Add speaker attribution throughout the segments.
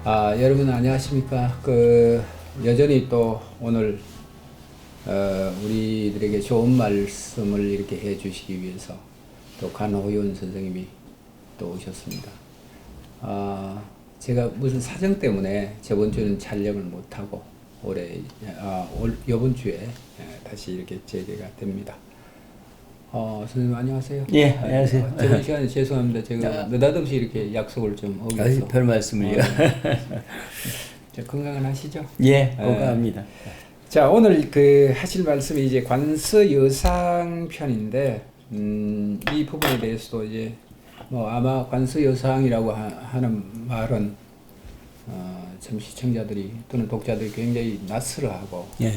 Speaker 1: 여러분 안녕하십니까? 여전히 또 오늘 우리들에게 좋은 말씀을 이렇게 해주시기 위해서 또 간호연 선생님이 또 오셨습니다. 제가 무슨 사정 때문에 저번 주는 촬영을 못하고 이번 주에 다시 이렇게 재개가 됩니다. 선생님 안녕하세요.
Speaker 2: 예, 안녕하세요.
Speaker 1: 저번 시간에 죄송합니다. 제가 느닷없이 이렇게 약속을 좀 어겨서.
Speaker 2: 별 말씀을요.
Speaker 1: 건강은 하시죠?
Speaker 2: 예, 건강합니다.
Speaker 1: 자, 오늘 하실 말씀이 이제 관서여상 편인데, 이 부분에 대해서도 이제 아마 관서여상이라고 하는 말은 참 시청자들이 또는 독자들이 굉장히 낯설어하고
Speaker 2: 예.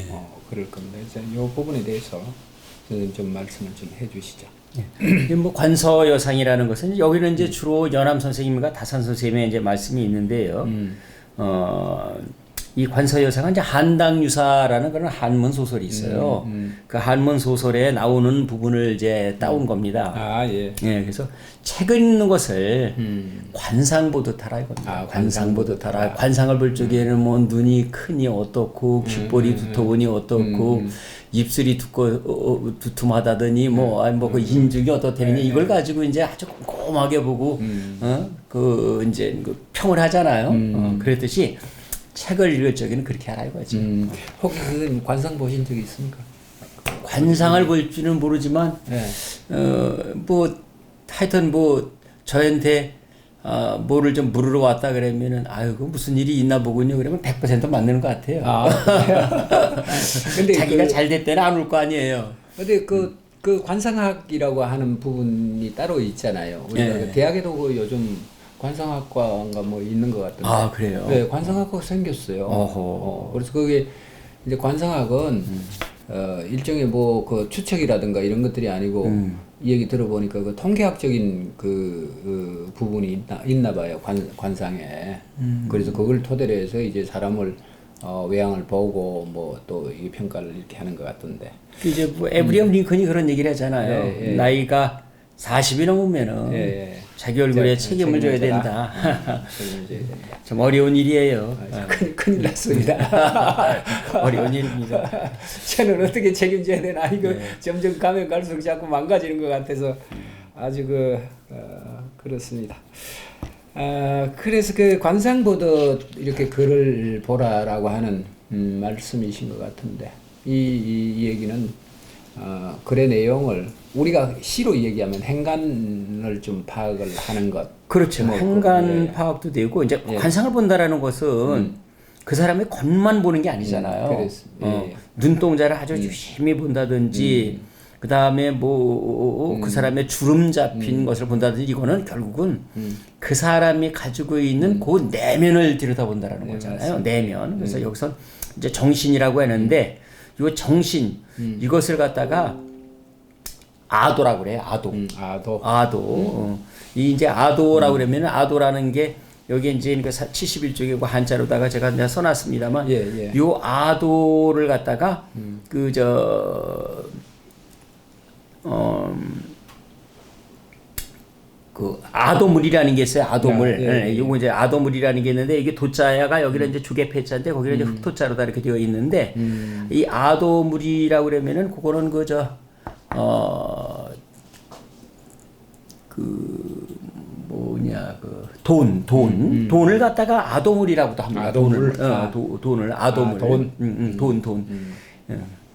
Speaker 1: 그럴 겁니다. 그래서 이 부분에 대해서 좀 말씀을 좀 해주시죠.
Speaker 2: 예. 관서여상이라는 것은 여기는 이제 주로 연암 선생님과 다산 선생님의 이제 말씀이 있는데요. 이 관서여상은 이제 한당유사라는 그런 한문 소설이 있어요. 그 한문 소설에 나오는 부분을 이제 따온 겁니다.
Speaker 1: 예.
Speaker 2: 예, 그래서 책을 읽는 것을 관상 보듯 하라 이겁니다. 관상 보듯 하라. 관상을 볼 적에는 뭐 눈이 크니 어떻고, 귓볼이 두터우니 어떻고, 입술이 두툼하다더니 그 인중이 어떻다느니 이걸 가지고 이제 아주 꼼꼼하게 보고 이제 평을 하잖아요. 그랬듯이 책을 읽을 적에는 그렇게 하라 이거지.
Speaker 1: 혹시 선생님 관상 보신 적이 있습니까?
Speaker 2: 관상을 볼 줄은 모르지만 하여튼 저한테 뭐를 좀 물으러 왔다 그러면은 그 무슨 일이 있나 보군요. 그러면 100% 맞는 것 같아요.
Speaker 1: 근데
Speaker 2: 자기가 잘 됐다는 안 올 거 아니에요.
Speaker 1: 근데 그 관상학이라고 하는 부분이 따로 있잖아요. 우리가 대학에도 요즘 관상학과가 있는 것 같던데.
Speaker 2: 그래요?
Speaker 1: 네, 관상학과가 생겼어요. 그래서 그게 이제 관상학은 일종의 그 추측이라든가 이런 것들이 아니고 이 얘기 들어보니까 그 통계학적인 부분이 있나 봐요. 관상에. 그래서 그걸 토대로 해서 이제 사람을 외양을 보고 또 이 평가를 이렇게 하는 것 같던데.
Speaker 2: 이제 에브리엄 링컨이 그런 얘기를 하잖아요. 나이가 40이 넘으면은 자기 얼굴에 책임을 져야 된다. 좀 어려운 일이에요.
Speaker 1: 큰일 났습니다.
Speaker 2: 어려운 일입니다.
Speaker 1: 저는 어떻게 책임져야 되나 이거 점점 가면 갈수록 자꾸 망가지는 것 같아서 아주 그렇습니다. 그래서 관상 보듯 이렇게 글을 보라라고 하는 말씀이신 것 같은데 이 얘기는 글의 내용을 우리가 시로 얘기하면 행간을 좀 파악을 하는 것.
Speaker 2: 그렇죠. 행간 파악도 되고 이제 관상을 본다라는 것은 그 사람의 겉만 보는 게 아니잖아요. 눈동자를 아주 유심히 본다든지 그 다음에 그 사람의 주름 잡힌 것을 본다든지 이거는 결국은 그 사람이 가지고 있는 그 내면을 들여다본다라는 거잖아요. 내면. 그래서 여기서 이제 정신이라고 하는데 이 정신 이것을 갖다가 아도라고 그래요. 아도. 이 이제 아도라고 그러면 아도라는 게 여기 이제 71쪽이고 한자로다가 제가 그냥 써놨습니다만 요 아도를 갖다가 아도물이라는 게 있어요. 아도물. 요거 이제 아도물이라는 게 있는데 이게 도자가 여기는 이제 조개패자인데 거기는 이제 흑토자로다 이렇게 되어 있는데 이 아도물이라고 그러면은 그거는 돈을 갖다가 아도물이라고도 합니다. 돈을 아도물.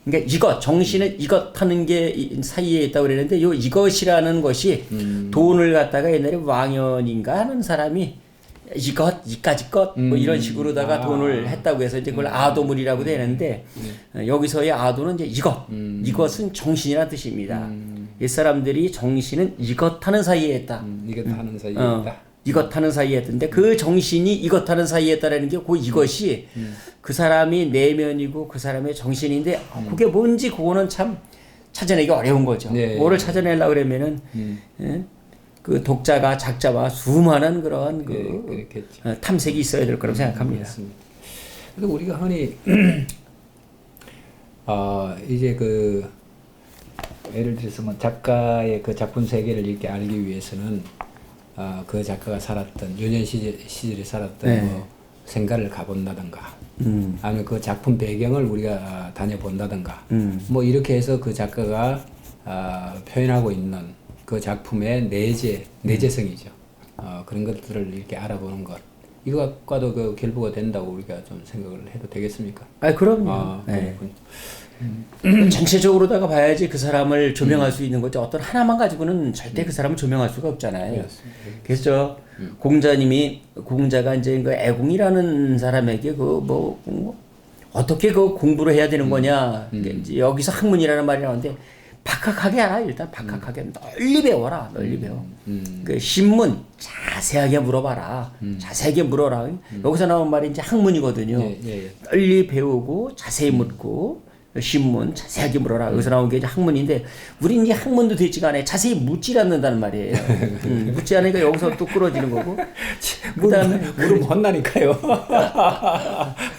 Speaker 2: 그러니까 정신은 이것 하는 게 사이에 있다고 그랬는데 이것이라는 것이 돈을 갖다가 옛날에 왕연인가 하는 사람이 이까지 것 이런 식으로다가 돈을 했다고 해서 이제 그걸 아도물이라고 되는데 여기서의 아도는 이제 이것은 정신이라는 뜻입니다. 이 사람들이 정신은 이것하는 사이에 있다.
Speaker 1: 이것하는 사이에 있다.
Speaker 2: 이것하는 사이에 있던데 그 정신이 이것하는 사이에 있다라는 게 이것이 그 사람이 내면이고 그 사람의 정신인데 그게 뭔지 그거는 참 찾아내기 어려운 거죠. 뭐를 찾아내려고 그러면은 그 독자가 작자와 수많은 그런 탐색이 있어야 될 거라고 생각합니다.
Speaker 1: 그래서 우리가 흔히 이제 예를 들어서 작가의 그 작품 세계를 이렇게 알기 위해서는 그 작가가 살았던 유년 시절에 살았던 생가를 가본다든가 아니면 그 작품 배경을 우리가 다녀본다든가 뭐 이렇게 해서 그 작가가 표현하고 있는 그 작품의 내재성이죠. 그런 것들을 이렇게 알아보는 것. 이것과도 그 결부가 된다고 우리가 좀 생각을 해도 되겠습니까?
Speaker 2: 아, 그럼요. 네. 전체적으로다가 봐야지 그 사람을 조명할 수 있는 거죠. 어떤 하나만 가지고는 절대 그 사람을 조명할 수가 없잖아요. 그래서 공자가 이제 그 애공이라는 사람에게 어떻게 그 공부를 해야 되는 거냐. 이제 여기서 학문이라는 말이 나오는데 박학하게 알아. 일단 박학하게 널리 배워라. 널리 배워. 그 신문 자세하게 물어봐라. 자세하게 물어라. 여기서 나온 말이 이제 학문이거든요. 널리 배우고 자세히 묻고 신문 자세하게 물어라. 여기서 나온 게 이제 학문인데 우리는 이제 학문도 되지가 않아요. 자세히 묻질 않는다는 말이에요. 묻지 않으니까 여기서 또 끌어지는 거고. 그다음에
Speaker 1: 물으면 혼나니까요.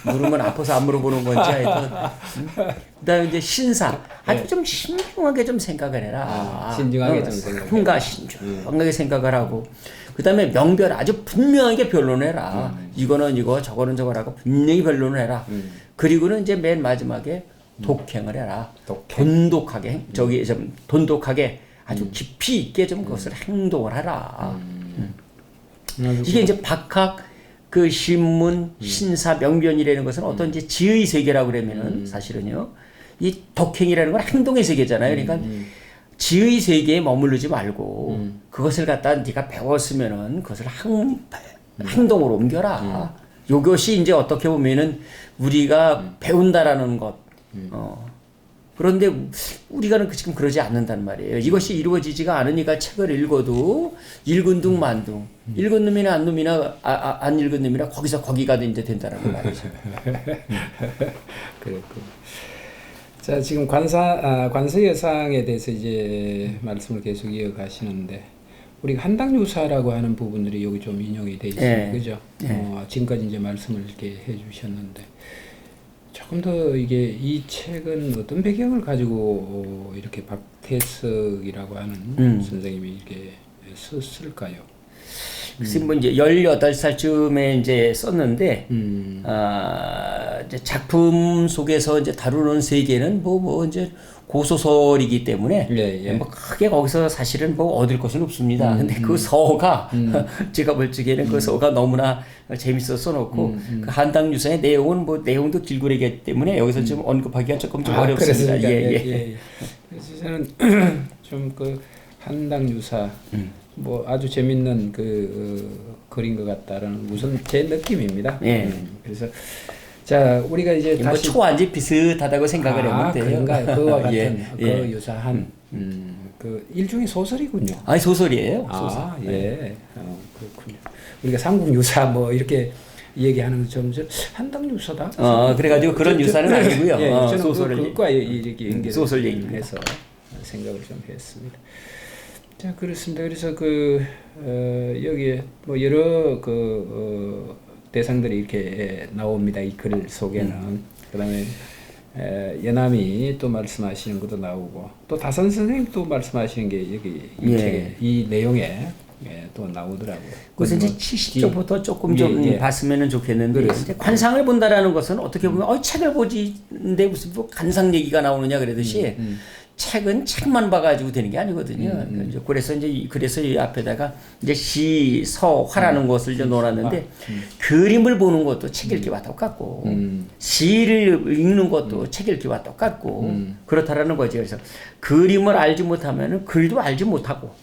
Speaker 2: 물으면 아파서 안 물어보는 건지 하여튼. 그다음에 이제 신사. 아주 좀 신중하게 좀 생각을 해라.
Speaker 1: 신중하게 좀 생각해라.
Speaker 2: 신중하게 생각을 하고. 그다음에 명별 아주 분명하게 변론해라. 이거는 이거, 저거는 저거라고 분명히 변론을 해라. 그리고는 이제 맨 마지막에 독행을 해라. 돈독하게 돈독하게 아주 깊이 있게 좀 그것을 행동을 하라. 이게 이제 박학 그 신문 신사 명변이라는 것은 어떤 이제 지의 세계라고 그러면은 사실은요 이 독행이라는 건 행동의 세계잖아요. 그러니까 지의 세계에 머무르지 말고 그것을 갖다 네가 배웠으면은 그것을 행동으로 옮겨라. 이것이 이제 어떻게 보면은 우리가 배운다라는 것. 그런데 우리가는 지금 그러지 않는단 말이에요. 이것이 이루어지지가 않으니까 책을 읽어도 읽은 둥 만둥. 읽은 놈이나 안 놈이나 안 읽은 놈이나 거기서 거기가 이제 된다는 말이죠.
Speaker 1: 그렇군. 자, 지금 관서여상에 대해서 이제 말씀을 계속 이어가시는데 우리가 한당유사라고 하는 부분들이 여기 좀 인용이 돼 있습니다. 그죠? 지금까지 이제 말씀을 이렇게 해주셨는데 조금 더 이게 이 책은 어떤 배경을 가지고 이렇게 박태석이라고 하는 선생님이 이렇게 썼을까요?
Speaker 2: 글쎄 뭐 이제 18살쯤에 이제 썼는데 이제 작품 속에서 이제 다루는 세계는 뭐 이제 고소설이기 때문에 뭐 크게 거기서 사실은 뭐 얻을 것은 없습니다. 근데 그 서가 제가 볼 적에는 그 서가 너무나 재밌어서 써놓고 그 한당유사의 내용은 뭐 내용도 길고래기 때문에 여기서 좀 언급하기가 조금 좀 어렵습니다.
Speaker 1: 그래서 저는 좀 그 한당유사 뭐 아주 재밌는 글인 것 같다라는 우선 제 느낌입니다. 그래서 자 우리가 이제
Speaker 2: 다시 초안지 비슷하다고 생각을 했는데요.
Speaker 1: 그런가요? 그와 같은 그 유사한 그 일종의 소설이군요.
Speaker 2: 아니 소설이에요.
Speaker 1: 그렇군요. 우리가 삼국유사 뭐 이렇게 얘기하는 좀 한당유사다.
Speaker 2: 그래가지고 그런 유사는 아니고요.
Speaker 1: 저는
Speaker 2: 소설을
Speaker 1: 그것과 이렇게 연결을
Speaker 2: 소설 얘기입니다.
Speaker 1: 해서 생각을 좀 했습니다. 자 그렇습니다. 그래서 여기에 뭐 여러 대상들이 이렇게 나옵니다. 이 글 속에는. 그다음에 예남이 또 말씀하시는 것도 나오고 또 다산 선생님 또 말씀하시는 게 여기 이 책에 이 내용에 또 나오더라고요.
Speaker 2: 그래서 이제 70쪽부터 조금 좀 봤으면 좋겠는데 이제 관상을 본다라는 것은 어떻게 보면 책을 보지인데 무슨 뭐 관상 얘기가 나오느냐 그러듯이 책은 책만 봐가지고 되는 게 아니거든요. 그래서 이 앞에다가 이제 시, 서, 화라는 것을 이제 놓았는데 그림을 보는 것도 책 읽기와 똑같고 시를 읽는 것도 책 읽기와 똑같고 그렇다라는 거죠. 그래서 그림을 알지 못하면은 글도 알지 못하고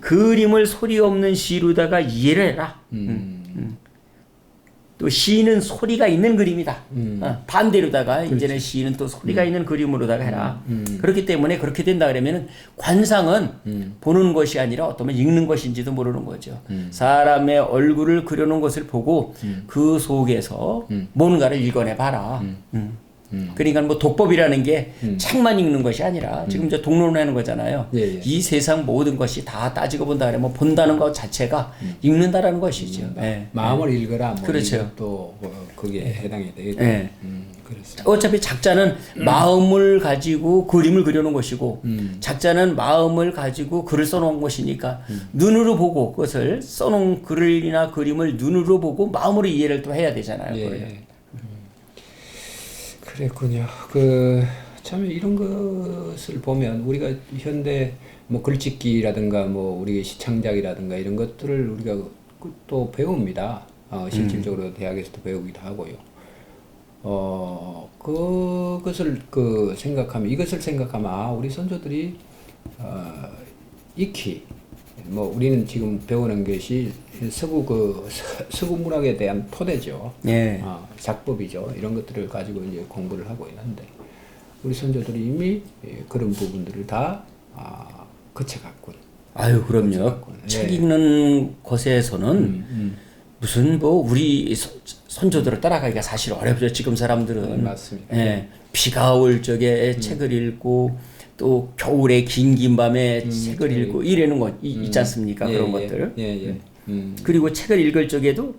Speaker 2: 그림을 소리 없는 시로다가 이해를 해라. 또 시는 소리가 있는 그림이다. 반대로다가 이제는 시는 또 소리가 있는 그림으로다가 해라. 그렇기 때문에 그렇게 된다 그러면은 관상은 보는 것이 아니라 어쩌면 읽는 것인지도 모르는 거죠. 사람의 얼굴을 그려놓은 것을 보고 그 속에서 뭔가를 읽어내 봐라. 그러니까 뭐 독법이라는 게 책만 읽는 것이 아니라 지금 이제 독론하는 거잖아요.
Speaker 1: 예, 예.
Speaker 2: 이 세상 모든 것이 다 따지고 본다 그러면 본다는 것 자체가 읽는다라는 것이죠. 예.
Speaker 1: 마음을 읽어라. 뭐
Speaker 2: 그렇죠.
Speaker 1: 또 거기에 해당이 되겠죠.
Speaker 2: 예.
Speaker 1: 그렇습니다.
Speaker 2: 어차피 작자는 마음을 가지고 그림을 그려놓은 것이고 작자는 마음을 가지고 글을 써놓은 것이니까 눈으로 보고 그것을 써놓은 글이나 그림을 눈으로 보고 마음으로 이해를 또 해야 되잖아요.
Speaker 1: 예. 그랬군요. 참 이런 것을 보면 우리가 현대 뭐 글짓기라든가 뭐 우리 시창작이라든가 이런 것들을 우리가 또 배웁니다. 실질적으로 대학에서도 배우기도 하고요. 그것을 이것을 생각하면 우리 선조들이 익히 뭐 우리는 지금 배우는 것이 서구 문학에 대한 토대죠.
Speaker 2: 예.
Speaker 1: 작법이죠. 이런 것들을 가지고 이제 공부를 하고 있는데 우리 선조들이 이미 그런 부분들을 다 거쳐갔군.
Speaker 2: 아유 그럼요. 책 읽는 것에서는 무슨 뭐 우리 선조들을 따라가기가 사실 어렵죠. 지금 사람들은.
Speaker 1: 맞습니다.
Speaker 2: 예. 비가 올 적에 책을 읽고 또 겨울에 긴 밤에 책을 읽고 이래는 거 있지 않습니까? 그런 것들. 그리고 책을 읽을 적에도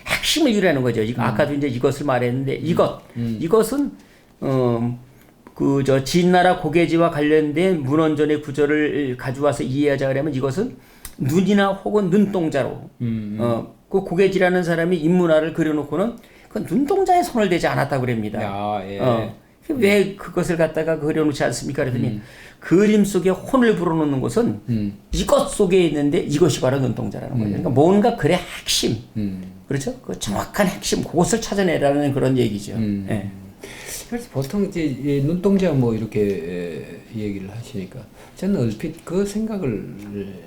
Speaker 2: 핵심을 이루라는 거죠. 아까도 이제 이것을 말했는데 이것은 저 진나라 고개지와 관련된 문헌전의 구절을 가져와서 이해하자 그러면 이것은 눈이나 혹은 눈동자로 그 고개지라는 사람이 인문화를 그려놓고는 그 눈동자에 손을 대지 않았다고 그럽니다. 왜 그것을 갖다가 그려놓지 않습니까? 그랬더니 그림 속에 혼을 불어넣는 것은 이것 속에 있는데 이것이 바로 눈동자라는 거예요. 그러니까 뭔가 글의 핵심, 그렇죠? 그 정확한 핵심, 그것을 찾아내라는 그런 얘기죠. 예.
Speaker 1: 그래서 보통 이제 눈동자 뭐 이렇게 얘기를 하시니까 저는 얼핏 그 생각을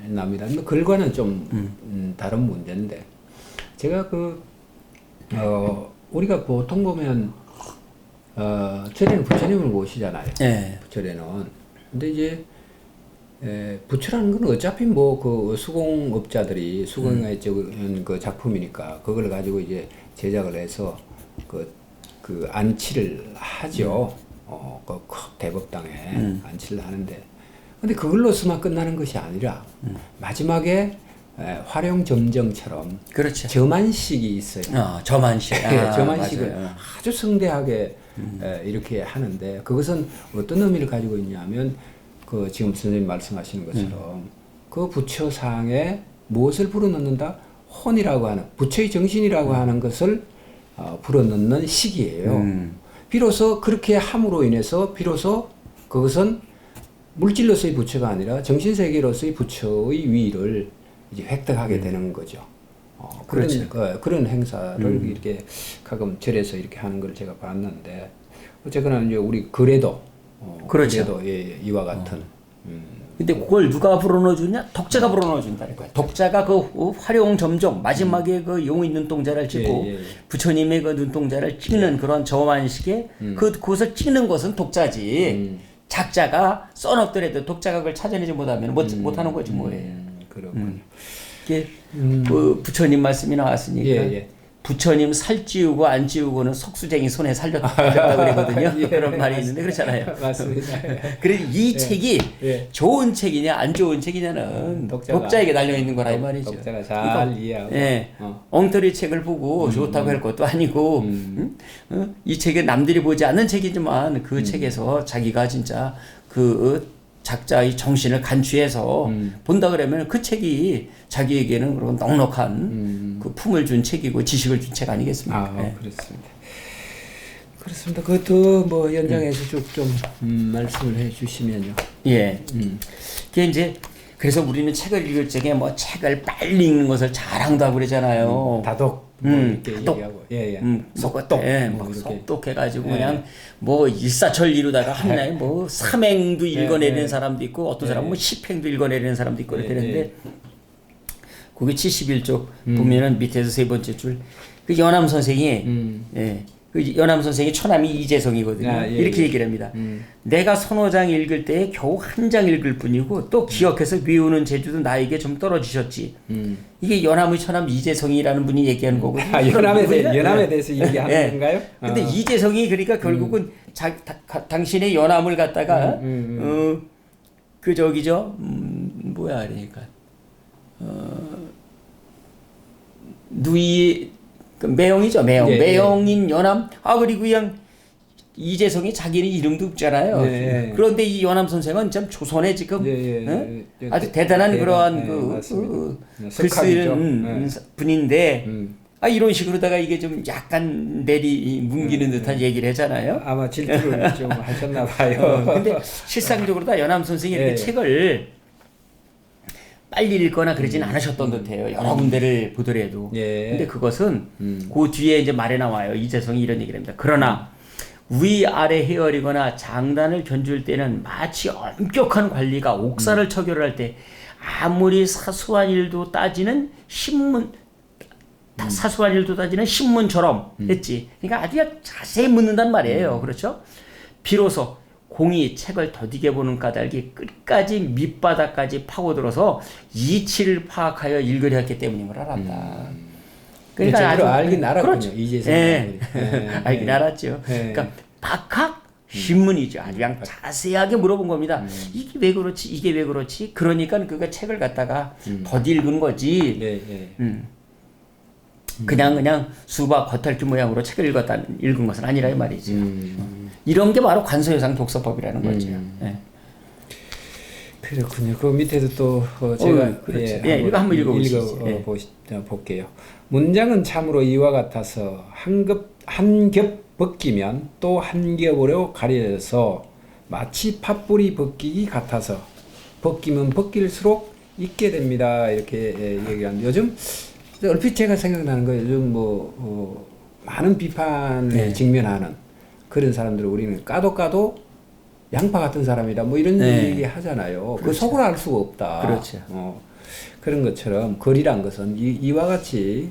Speaker 1: 납니다. 뭐 글과는 좀 다른 문제인데 제가 우리가 보통 보면 절에는 부처님을 모시잖아요.
Speaker 2: 예.
Speaker 1: 부처에는. 근데 이제 부처라는 건 어차피 뭐 그 수공업자들이 수공에 적은 그 작품이니까 그걸 가지고 이제 제작을 해서 그 안치를 하죠. 그 대법당에 안치를 하는데, 근데 그걸로서만 끝나는 것이 아니라 마지막에 활용점정처럼
Speaker 2: 그렇죠.
Speaker 1: 점안식이 있어요.
Speaker 2: 점안식.
Speaker 1: 점안식을
Speaker 2: 맞아요.
Speaker 1: 아주 성대하게 이렇게 하는데 그것은 어떤 의미를 가지고 있냐면 지금 선생님 말씀하시는 것처럼 그 부처상에 무엇을 불어넣는다? 혼이라고 하는 부처의 정신이라고 하는 것을 불어넣는 시기예요. 비로소 그렇게 함으로 인해서 비로소 그것은 물질로서의 부처가 아니라 정신세계로서의 부처의 위를 이제 획득하게 되는 거죠.
Speaker 2: 그렇죠.
Speaker 1: 그런 행사를 이렇게 가끔 절에서 이렇게 하는 걸 제가 봤는데 어쨌거나 이제 우리 글에도
Speaker 2: 그렇죠.
Speaker 1: 글에도 이와 같은.
Speaker 2: 근데 그걸 누가 불어넣어 주냐? 독자가 불어넣어 준다는 거야. 독자가 그 활용 점정 마지막에 그 용의 눈동자를 찍고 부처님의 그 눈동자를 찍는 그런 점안식에 그것을 찍는 것은 독자지. 작자가 써놓더라도 독자가 그걸 찾아내지 못하면 못하는 거지 뭐예요.
Speaker 1: 그렇군요.
Speaker 2: 이게 그 부처님 말씀이 나왔으니까 부처님 살 찌우고 안 찌우고는 석수쟁이 손에 살렸다 그러거든요. 그런 말이 있는데 그렇잖아요.
Speaker 1: 맞습니다.
Speaker 2: 그래서 이 책이 좋은 책이냐 안 좋은 책이냐는 독자에게 달려 있는 거라 이 말이죠.
Speaker 1: 독자가 잘 이해하고.
Speaker 2: 엉터리 책을 보고 좋다고 할 것도 아니고 이 책은 남들이 보지 않는 책이지만 그 책에서 자기가 진짜 그 작자의 정신을 간취해서 본다 그러면 그 책이 자기에게는 그런 넉넉한 그 품을 준 책이고 지식을 준 책 아니겠습니까?
Speaker 1: 그렇습니다. 그렇습니다. 그것도 뭐 연장해서 쭉 좀 말씀을 해주시면요.
Speaker 2: 예. 그게 이제 그래서 우리는 책을 읽을 적에 뭐 책을 빨리 읽는 것을 자랑도 하고 그러잖아요.
Speaker 1: 다독. 이렇게
Speaker 2: 다독.
Speaker 1: 얘기하고.
Speaker 2: 속독. 속독해가지고 그냥 뭐 일사철 이루다가 한날 뭐 삼행도 읽어내리는 사람도 있고 어떤 사람은 뭐 십행도 읽어내리는 사람도 있고 그러는데 거기 71쪽 보면은 밑에서 세 번째 줄 그 연암 선생이 그 연암 선생의 처남이 이재성이거든요.
Speaker 1: 아, 예,
Speaker 2: 이렇게
Speaker 1: 예.
Speaker 2: 얘기를 합니다. 내가 서너 장 읽을 때에 겨우 한 장 읽을 뿐이고 또 기억해서 외우는 재주도 나에게 좀 떨어지셨지. 이게 연암의 처남 이재성이라는 분이 얘기하는 거거든요.
Speaker 1: 아, 연암에 대해서 얘기하는
Speaker 2: 네.
Speaker 1: 건가요?
Speaker 2: 근데 이재성이 그러니까 결국은 당신의 연암을 갖다가 그 저기죠 뭐야 그러니까 누이 그 매형이죠 매형
Speaker 1: 예,
Speaker 2: 매형인 연암 그리고 그냥 이재성이 자기는 이름도 없잖아요.
Speaker 1: 예.
Speaker 2: 그런데 이 연암 선생은 참 조선에 지금 아주 대단한 그러한 그 글 쓰는 분인데 이런 식으로다가 이게 좀 약간 내리 뭉기는 듯한 얘기를 하잖아요.
Speaker 1: 아마 질투를 좀 하셨나 봐요.
Speaker 2: 근데 실상적으로 다 연암 선생이 이렇게 책을 빨리 읽거나 그러진 않으셨던 듯해요. 여러 군데를 보더라도. 근데 그것은 그 뒤에 이제 말에 나와요. 이재성이 이런 얘기를 합니다. 그러나 위아래 헤어리거나 장단을 견줄 때는 마치 엄격한 관리가 옥사를 처결할 때 아무리 사소한 일도 따지는 신문처럼 했지. 그러니까 아주 자세히 묻는단 말이에요. 그렇죠? 비로소 공이 책을 더디게 보는 까닭이 끝까지 밑바닥까지 파고들어서 이치를 파악하여 읽으려 했기 때문인 걸 알았다.
Speaker 1: 그러니까 아주 알긴 알았군요.
Speaker 2: 그렇죠.
Speaker 1: 이재성.
Speaker 2: 알긴 알았죠. 그러니까 박학 신문이죠. 아주 그냥 자세하게 물어본 겁니다. 이게 왜 그렇지? 이게 왜 그렇지? 그러니까 그가 책을 갖다가 더디 읽은 거지. 그냥 수박 겉핥기 모양으로 책을 읽은 것은 아니라 이 말이죠. 이런 게 바로 관서여상 독서법이라는 거죠.
Speaker 1: 그렇군요. 그 밑에도 또 제가
Speaker 2: 그렇죠. 이거 한번
Speaker 1: 볼게요. 문장은 참으로 이와 같아서 한 겹 벗기면 또 한 겹으로 가려져서 마치 팥뿌리 벗기기 같아서 벗기면 벗길수록 잊게 됩니다. 이렇게 얘기하는데 요즘 얼핏 제가 생각나는 거예요. 요즘 많은 비판에 직면하는 그런 사람들을 우리는 까도 양파 같은 사람이다. 뭐 이런 얘기 하잖아요. 그 속을 알 수가 없다.
Speaker 2: 그렇죠.
Speaker 1: 그런 것처럼 글이란 것은 이와 같이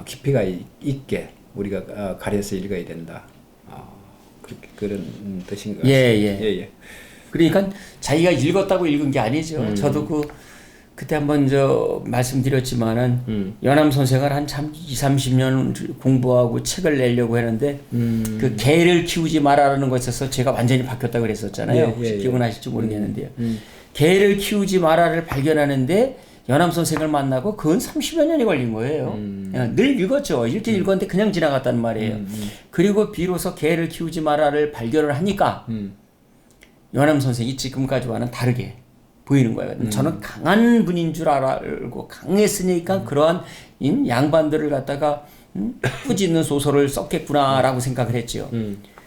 Speaker 1: 깊이가 있게 우리가 가려서 읽어야 된다. 그런 뜻인 것 같습니다.
Speaker 2: 예. 그러니까 자기가 읽었다고 읽은 게 아니죠. 저도 그때 한번 말씀드렸지만은 연암 선생을 한 참 20-30년 공부하고 책을 내려고 했는데 그 개를 키우지 말아라는 것에서 제가 완전히 바뀌었다고 그랬었잖아요. 혹시 기억나실지 모르겠는데요. 개를 키우지 마라를 발견하는데 연암 선생을 만나고 그건 30여 년이 걸린 거예요. 늘 읽었죠. 읽긴 읽었는데 그냥 지나갔단 말이에요. 그리고 비로소 개를 키우지 마라를 발견을 하니까 연암 선생이 지금까지와는 다르게 보이는 거예요. 저는 강한 분인 줄 알고 강했으니까 그러한 양반들을 갖다가 꾸짖는 소설을 썼겠구나라고 생각을 했죠.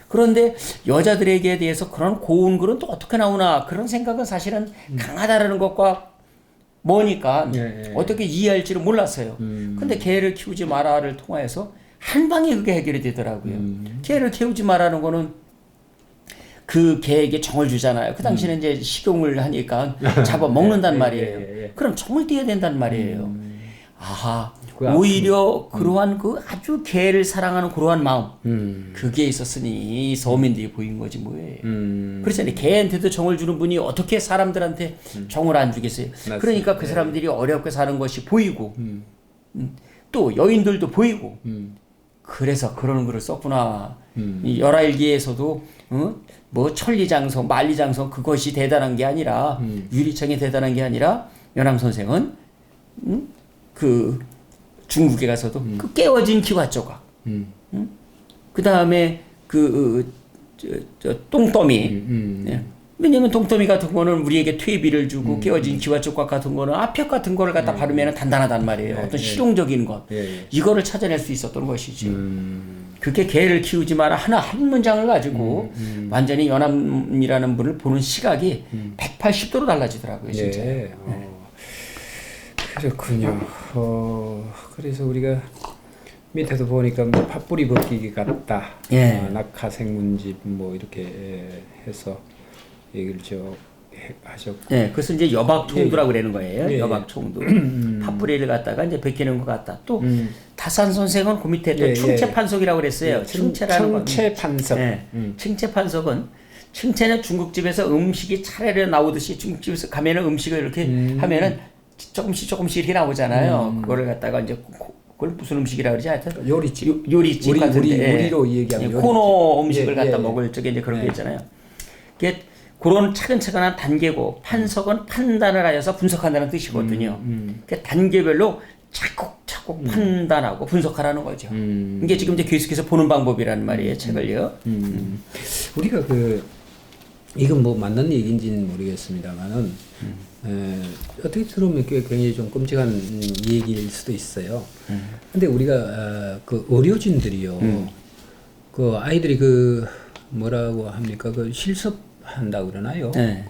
Speaker 2: 그런데 여자들에게 대해서 그런 고운 글은 또 어떻게 나오나 그런 생각은 사실은 강하다라는 것과 뭐니까 어떻게 이해할지를 몰랐어요. 근데 개를 키우지 마라를 통하여서 한 방에 그게 해결이 되더라고요. 개를 키우지 마라는 거는 그 개에게 정을 주잖아요. 그 당시에는 이제 식용을 하니까 잡아 먹는단 말이에요. 그럼 정을 띄어야 된단 말이에요. 오히려 그러한 그 아주 개를 사랑하는 그러한 마음 그게 있었으니 서민들이 보인 거지 뭐예요. 그렇잖아요. 개한테도 정을 주는 분이 어떻게 사람들한테 정을 안 주겠어요. 맞습니다. 그러니까 그 사람들이 어렵게 사는 것이 보이고 또 여인들도 보이고 그래서 그런 글을 썼구나. 이 열하일기에서도 뭐 천리장성, 만리장성 그것이 대단한 게 아니라 유리창이 대단한 게 아니라 연암 선생은 그 중국에 가서도 그 깨어진 기와조각, 그 다음에 똥더미. 왜냐면 똥더미 같은 거는 우리에게 퇴비를 주고 깨어진 기와조각 같은 거는 압력 같은 거를 갖다 바르면 단단하단 말이에요. 어떤 실용적인 것. 이거를 찾아낼 수 있었던 것이죠. 그게 개를 키우지 마라 한 문장을 가지고 완전히 연암이라는 분을 보는 시각이 180도로 달라지더라고요. 진짜.
Speaker 1: 그렇군요. 그래서 우리가 밑에도 보니까 뭐 팥뿌리 벗기기 같다. 낙하생문집 뭐 이렇게 해서 얘기를 하셨고.
Speaker 2: 그래서 이제 여박총두라고 그러는 거예요. 여박총두. 팥뿌리를 갖다가 이제 벗기는 것 같다. 또 다산 선생은 그 밑에 또 충체 판석이라고 그랬어요. 충체라는 건.
Speaker 1: 충체 판석.
Speaker 2: 충체 판석은 충체는 중국집에서 음식이 차례로 나오듯이 중국집에서 가면은 음식을 이렇게 하면은 조금씩 이렇게 나오잖아요. 그거를 갖다가 이제 그걸 무슨 음식이라 그러지? 하여튼 요리집 같은데
Speaker 1: 우리로 얘기하면
Speaker 2: 코너 음식을 갖다 먹을 적에 이제 그런 게 있잖아요. 이게 그런 차근차근한 단계고 판석은 판단을 하여서 분석한다는 뜻이거든요. 그러니까 단계별로 차곡차곡 판단하고 분석하라는 거죠. 이게 지금 이제 계속해서 보는 방법이라는 말이에요, 책을요.
Speaker 1: 우리가 이건 뭐 맞는 얘기인지는 모르겠습니다만은 어떻게 들으면 굉장히 좀 끔찍한 얘기일 수도 있어요. 근데 우리가 그 의료진들이요, 그 아이들이 뭐라고 합니까? 실습한다고 그러나요?
Speaker 2: 네.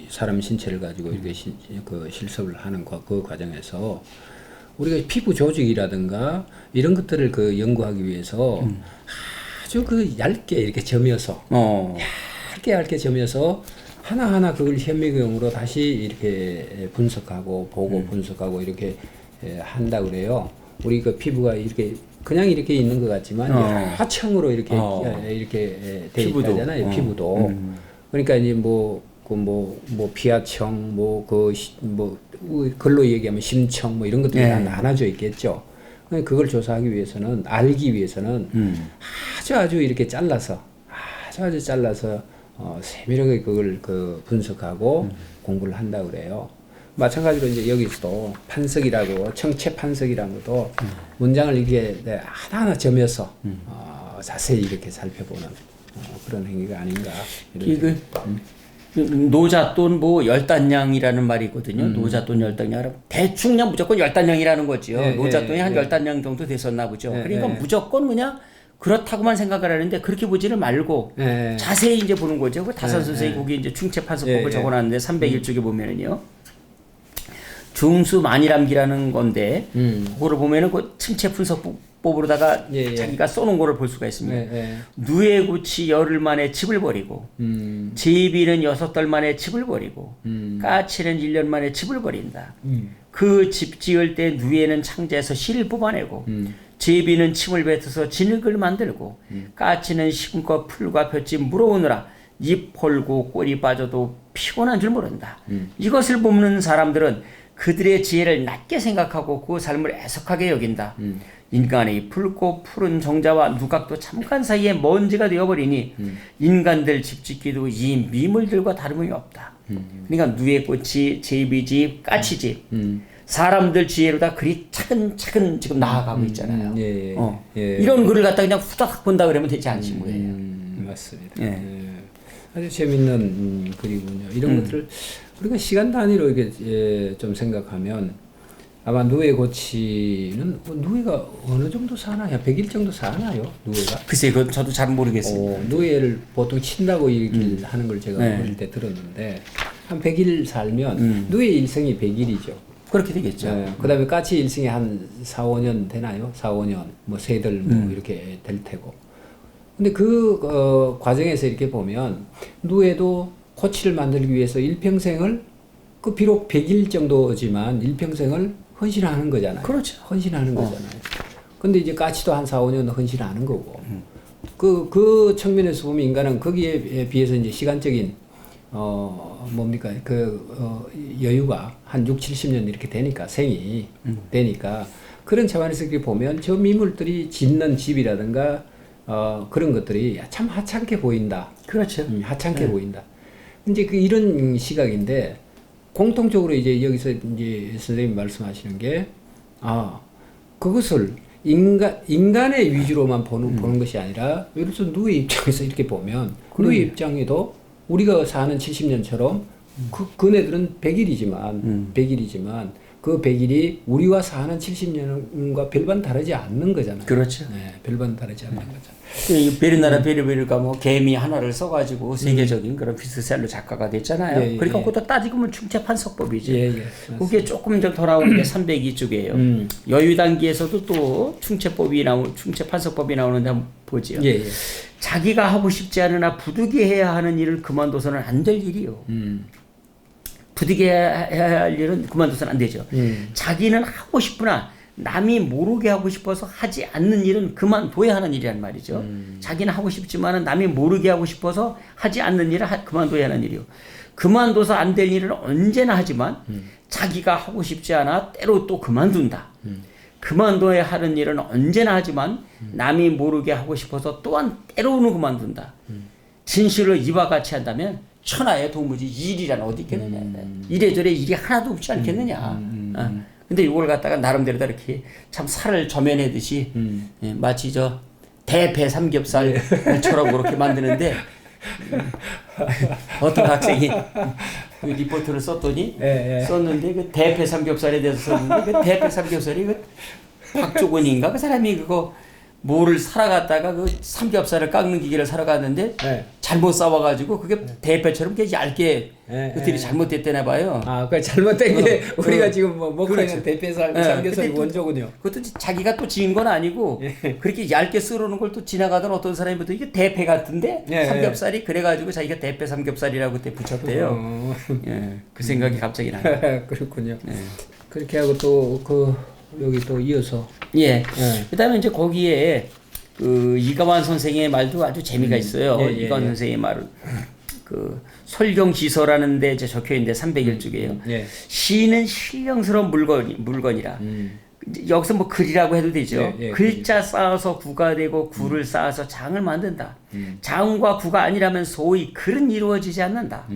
Speaker 1: 사람 신체를 가지고 이렇게 실습을 하는 그 과정에서 우리가 피부 조직이라든가 이런 것들을 연구하기 위해서 아주 얇게 이렇게 점여서 얇게 점여서 하나하나 그걸 현미경으로 다시 이렇게 분석하고 보고 분석하고 이렇게 한다 그래요. 우리 피부가 이렇게 그냥 이렇게 있는 것 같지만 여러 층으로 이렇게 돼 있잖아요. 피부도. 그러니까 이제 피하청, 글로 얘기하면 심청, 이런 것들이 다 나눠져 있겠죠. 그걸 조사하기 위해서는, 알기 위해서는 아주 이렇게 잘라서, 세밀하게 그걸 분석하고 공부를 한다 그래요. 마찬가지로 이제 여기서도 판석이라고, 청체 판석이라는 것도 문장을 이렇게 하나하나 점여서 자세히 이렇게 살펴보는 그런 행위가 아닌가.
Speaker 2: 노잣돈 열단량이라는 말이 있거든요. 노잣돈 열단량. 대충 그냥 무조건 열단량이라는 거지요. 노잣돈이 한 10단량 정도 됐었나 보죠. 그러니까 무조건 그냥 그렇다고만 생각을 하는데 그렇게 보지를 말고 자세히 이제 보는 거죠. 그 다산 선생이 거기 이제 충체 판석법을 적어놨는데 301쪽에 보면은요. 중수만일암기라는 건데 그거를 보면은 그 충체 분석법으로다가 자기가 써놓은 거를 볼 수가 있습니다. 누에고치 열흘 만에 집을 버리고 제비는 6달 만에 집을 버리고 까치는 1년 만에 집을 버린다. 그 집 지을 때 누에는 창자에서 실을 뽑아내고 제비는 침을 뱉어서 진흙을 만들고 까치는 시금과 풀과 볏짚 물어오느라 입 헐고 꼬리 빠져도 피곤한 줄 모른다. 이것을 보는 사람들은 그들의 지혜를 낮게 생각하고 그 삶을 애석하게 여긴다. 인간의 붉고 푸른 정자와 누각도 잠깐 사이에 먼지가 되어버리니 인간들 집 짓기도 이 미물들과 다름이 없다. 그러니까 누에꽃이 제비집, 까치집 사람들 지혜로다 그리 차근차근 지금 나아가고 있잖아요. 이런 글을 갖다 그냥 후다닥 본다 그러면 되지 않지 뭐예요.
Speaker 1: 맞습니다. 아주 재밌는 글이군요. 이런 것들을 우리가 시간 단위로 이렇게 좀 생각하면 아마 누에고치는 누에가 어느 정도 사나요? 100일 정도 사나요? 누에가?
Speaker 2: 글쎄, 그건 저도 잘 모르겠습니다.
Speaker 1: 누에를 보통 친다고 얘기를 하는 걸 제가 어릴 때 들었는데 한 100일 살면 누에 일생이 100일이죠.
Speaker 2: 그렇게 되겠죠.
Speaker 1: 그 다음에 까치 일생이 한 4, 5년 되나요? 4, 5년, 세들 이렇게 될 테고. 근데 과정에서 이렇게 보면 누에도 코치를 만들기 위해서 일평생을 비록 100일 정도지만 일평생을 헌신하는 거잖아요.
Speaker 2: 그렇죠.
Speaker 1: 헌신하는 거잖아요. 근데 이제 까치도 한 4, 5년 헌신하는 거고. 그 측면에서 보면 인간은 거기에 비해서 이제 시간적인 여유가 한 6, 70년 이렇게 되니까 생이 되니까 그런 차원에서 이렇게 보면 저 미물들이 짓는 집이라든가 그런 것들이 참 하찮게 보인다.
Speaker 2: 그렇죠.
Speaker 1: 하찮게 보인다. 이제 이런 시각인데 공통적으로 이제 여기서 이제 선생님이 말씀하시는 게 그것을 인간의 위주로만 보는 것이 아니라 예를 들어서 누의 입장에서 이렇게 보면 누의 입장에도 우리가 사는 70년처럼 그네들은 100일이지만 그 100일이 우리와 사는 70년과 별반 다르지 않는 거잖아요.
Speaker 2: 그렇죠.
Speaker 1: 네, 별반 다르지 않는 거잖아요.
Speaker 2: 베르나라 베르베르가 개미 하나를 써가지고 세계적인 그런 비스트셀러 작가가 됐잖아요. 그러니까 그것도 따지고 보면 충체 판석법이죠. 그게 조금 더 나오는 게 302쪽이에요. 여유 단계에서도 또 충체 판석법이 나오는데 한번 보지요. 자기가 하고 싶지 않으나 부득이해야 하는 일을 그만둬서는 안 될 일이요. 부득이해야 할 일은 그만둬서는 안 되죠. 자기는 하고 싶으나 남이 모르게 하고 싶어서 하지 않는 일은 그만둬야 하는 일이란 말이죠. 자기는 하고 싶지만은 남이 모르게 하고 싶어서 하지 않는 일은 그만둬야 하는 일이요. 그만둬서 안 될 일은 언제나 하지만 자기가 하고 싶지 않아 때로 또 그만둔다. 그만둬야 하는 일은 언제나 하지만 남이 모르게 하고 싶어서 또한 때로는 그만둔다. 진실을 이와 같이 한다면 천하의 도무지 일이란 어디 있겠느냐. 이래저래 일이 하나도 없지 않겠느냐. 근데 이걸 갖다가 나름대로 다 이렇게 참 살을 저면하듯이 예, 마치 저 대패 삼겹살처럼 그렇게 만드는데 어떤 학생이 그 리포트를 썼더니 썼는데 그 대패 삼겹살에 대해서 썼는데 그 대패 삼겹살이 그 박조건인가 그 사람이 그거 뭐를 사러 갔다가 그 삼겹살을 깎는 기계를 사러 갔는데 잘못 싸워가지고 그게 대패처럼 이렇게 얇게 그들이 잘못됐대나 봐요.
Speaker 1: 아, 그 잘못된 게 우리가 지금 뭐 먹고 있는 대패 삼겹살이 원조군요.
Speaker 2: 그것도 자기가 또 지은 건 아니고 그렇게 얇게 썰어놓은 걸 또 지나가던 어떤 사람이 부터 이게 대패 같은데 삼겹살이 그래가지고 자기가 대패 삼겹살이라고 그때 붙였대요. 그 생각이 갑자기 나요.
Speaker 1: 그렇군요. 그렇게 하고 또 여기 또 이어서
Speaker 2: 그다음에 이제 거기에 그 이가완 선생의 말도 아주 재미가 있어요. 이가완 선생의 말은 그 설경지서라는 데 이제 적혀 있는데 301쪽이에요. 시는 신령스러운 물건이라. 여기서 뭐 글이라고 해도 되죠. 글자 쌓아서 구가 되고 구를 쌓아서 장을 만든다. 장과 구가 아니라면 소위 글은 이루어지지 않는다.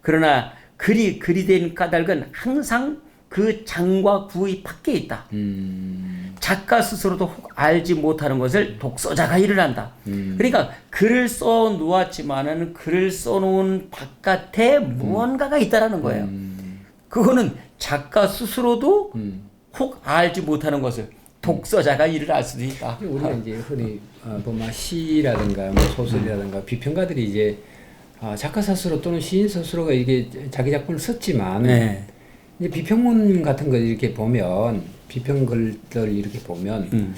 Speaker 2: 그러나 글이 된 까닭은 항상 그 장과 구의 밖에 있다. 작가 스스로도 혹 알지 못하는 것을 독서자가 일을 한다. 그러니까 글을 써 놓았지만은 글을 써 놓은 바깥에 무언가가 있다라는 거예요. 그거는 작가 스스로도 혹 알지 못하는 것을 독서자가 일을 알 수도 있다.
Speaker 1: 우리가 이제 흔히 보면 시라든가 뭐 소설이라든가 비평가들이 이제 작가 스스로 또는 시인 스스로가 이게 자기 작품을 썼지만 이제 비평문 같은 거 이렇게 보면 비평글들 이렇게 보면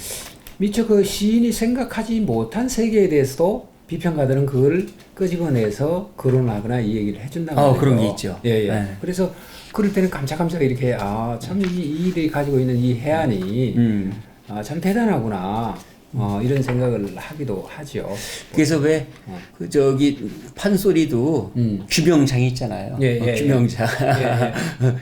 Speaker 1: 미처 그 시인이 생각하지 못한 세계에 대해서도 비평가들은 그걸 끄집어내서 거론하거나 이 얘기를 해준다고.
Speaker 2: 그런 게 있죠.
Speaker 1: 그래서 그럴 때는 깜짝깜짝 이렇게 참 이 일이 가지고 있는 이 해안이 참 대단하구나. 이런 생각을 하기도 하죠.
Speaker 2: 그래서 왜 그 저기 판소리도 규명장이 있잖아요. 규명장.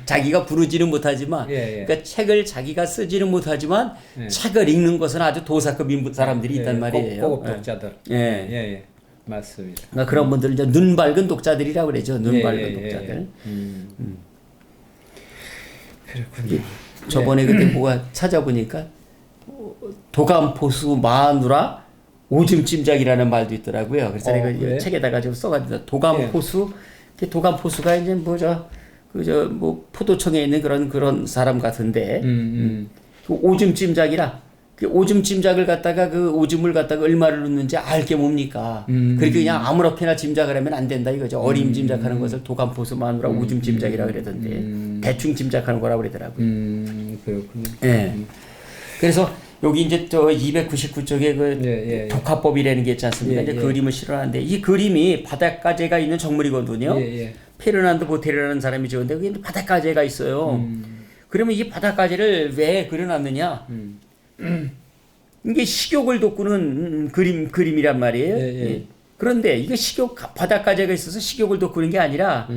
Speaker 2: 자기가 부르지는 못하지만, 그러니까 책을 자기가 쓰지는 못하지만 책을 읽는 것은 아주 도사급인 사람들이 있단 말이에요.
Speaker 1: 고급 독자들. 맞습니다.
Speaker 2: 그러니까 그런 분들 이제 눈 밝은 독자들이라고 그러죠. 눈 밝은 독자들.
Speaker 1: 그렇군요.
Speaker 2: 저번에 그때 뭐가 찾아보니까. 도감포수 마누라 오줌찜작이라는 말도 있더라고요. 그래서 내가 책에다가 좀 써가지고 도감포수, 도감포수가 이제 뭐 포도청에 있는 그런 사람 같은데 그 오줌찜작이라 그 오줌찜작을 갖다가 그 오줌을 갖다가 얼마를 넣는지 알게 뭡니까? 그렇게 그냥 아무렇게나 짐작을 하면 안 된다 이거죠. 어림 짐작하는 것을 도감포수 마누라 오줌찜작이라 그러던데 대충 짐작하는 거라고 그러더라고요.
Speaker 1: 그렇군요.
Speaker 2: 그래서 여기 이제 저 299쪽에 그 독화법이라는 게 있지 않습니까? 이제 그림을 실어놨는데 이 그림이 바닷가재가 있는 정물이거든요. 페르난도 보테르라는 사람이 지었는데 거기 바닷가재가 있어요. 그러면 이 바닷가재를 왜 그려놨느냐? 이게 식욕을 돋구는 그림이란 말이에요. 그런데 이게 바닷가재가 있어서 식욕을 돋구는 게 아니라